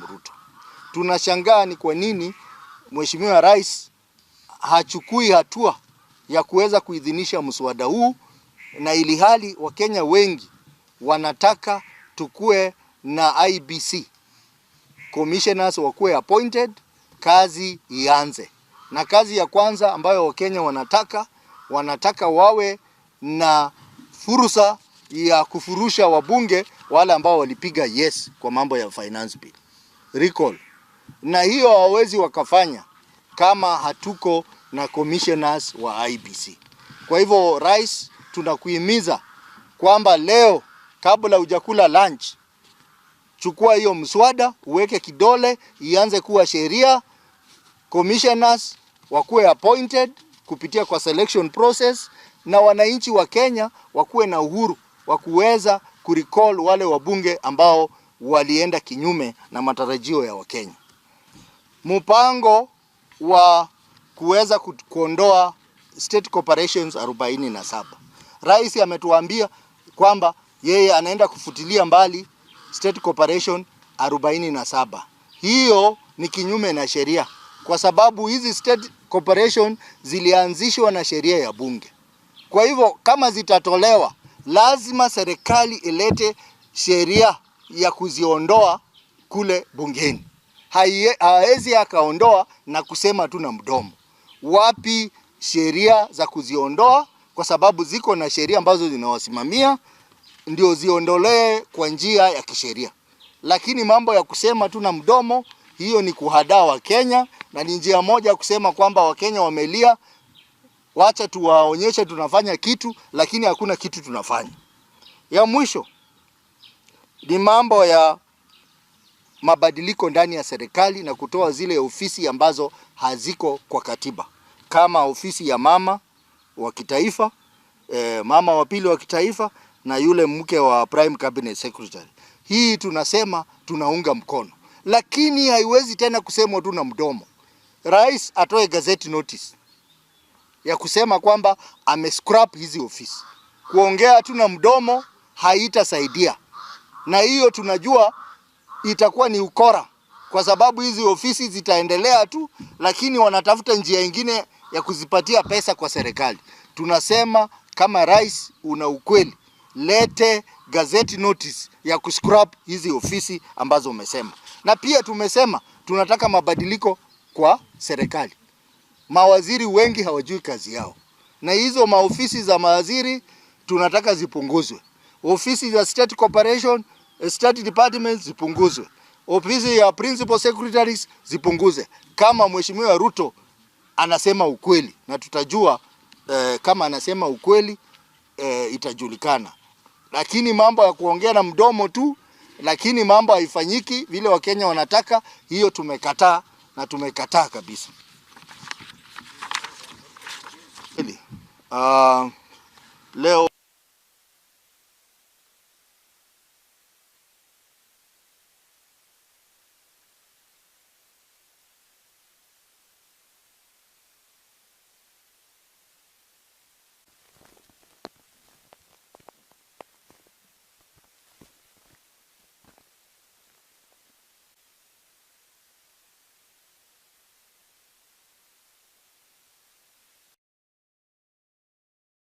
Ruto. Tunashangaa ni kwa nini Mheshimiwa Rais hachukui hatua ya kuweza kuidhinisha mswada huu, na ili hali Wakenya wengi wanataka tukue na IEBC commissioners wakuwe appointed, kazi ianze. Na kazi ya kwanza ambayo Wakenya wanataka wawe na fursa ya kufurusha wabunge wale ambao walipiga yes kwa mambo ya finance bill recall, na hiyo hawawezi wakafanya kama hatuko na commissioners wa IEBC. Kwa hivyo Rais, tunakuhimiza kwamba leo kabla hujakula lunch, chukua hiyo mswada, uweke kidole, ianze kuwa sheria. Commissioners wakuwe appointed kupitia kwa selection process, na wananchi wa Kenya wakuwe na uhuru wa kuweza kurecall wale wabunge ambao walienda kinyume na matarajio ya Wakenya. Mpango wa kuweza kuondoa state corporations 47. Rais ametuambia kwamba yeye anaenda kufutilia mbali state corporation 47. Hiyo ni kinyume na sheria, kwa sababu hizi state corporation zilianzishwa na sheria ya bunge. Kwa hivyo kama zitatolewa, lazima serikali ilete sheria ya kuziondoa kule bungeni. Haezi akaondoa na kusema tu na mdomo. Wapi sheria za kuziondoa? Kwa sababu ziko na sheria ambazo zinawasimamia, ndio ziondolee kwa njia ya kisheria. Lakini mambo ya kusema tu na mdomo, hiyo ni kuhadaa Wakenya, na ni njia moja kusema kwamba Wakenya wamelia, wacha tuwaonyeshe tunafanya kitu, lakini hakuna kitu tunafanya. Ya mwisho ni mambo ya mabadiliko ndani ya serikali na kutoa zile ofisi ambazo haziko kwa katiba, kama ofisi ya mama wa kitaifa, mama wa pili wa kitaifa, na yule mke wa prime cabinet secretary. Hii tunasema tunaunga mkono, lakini haiwezi tena kusemwa tu na mdomo. Rais atoe gazette notice ya kusema kwamba amescrap hizi ofisi. Kuongea tu na mdomo haitasaidia, na hiyo tunajua itakuwa ni ukora, kwa sababu hizi ofisi zitaendelea tu, lakini wanatafuta njia nyingine ya kuzipatia pesa kwa serikali. Tunasema kama Rais una ukweli, lete gazette notice ya kuscrap hizi ofisi ambazo umesema. Na pia tumesema tunataka mabadiliko kwa serikali. Mawaziri wengi hawajui kazi yao, na hizo maofisi za mawaziri tunataka zipunguzwe. Ofisi za state corporation, state departments zipunguzwe. Ofisi ya principal secretaries zipunguze. Kama Mheshimiwa Ruto anasema ukweli, na tutajua kama anasema ukweli, itajulikana. Lakini mambo ya kuongea na mdomo tu, lakini mambo haifanyiki vile Wakenya wanataka, hiyo tumekataa, na tumekataa kabisa. Leo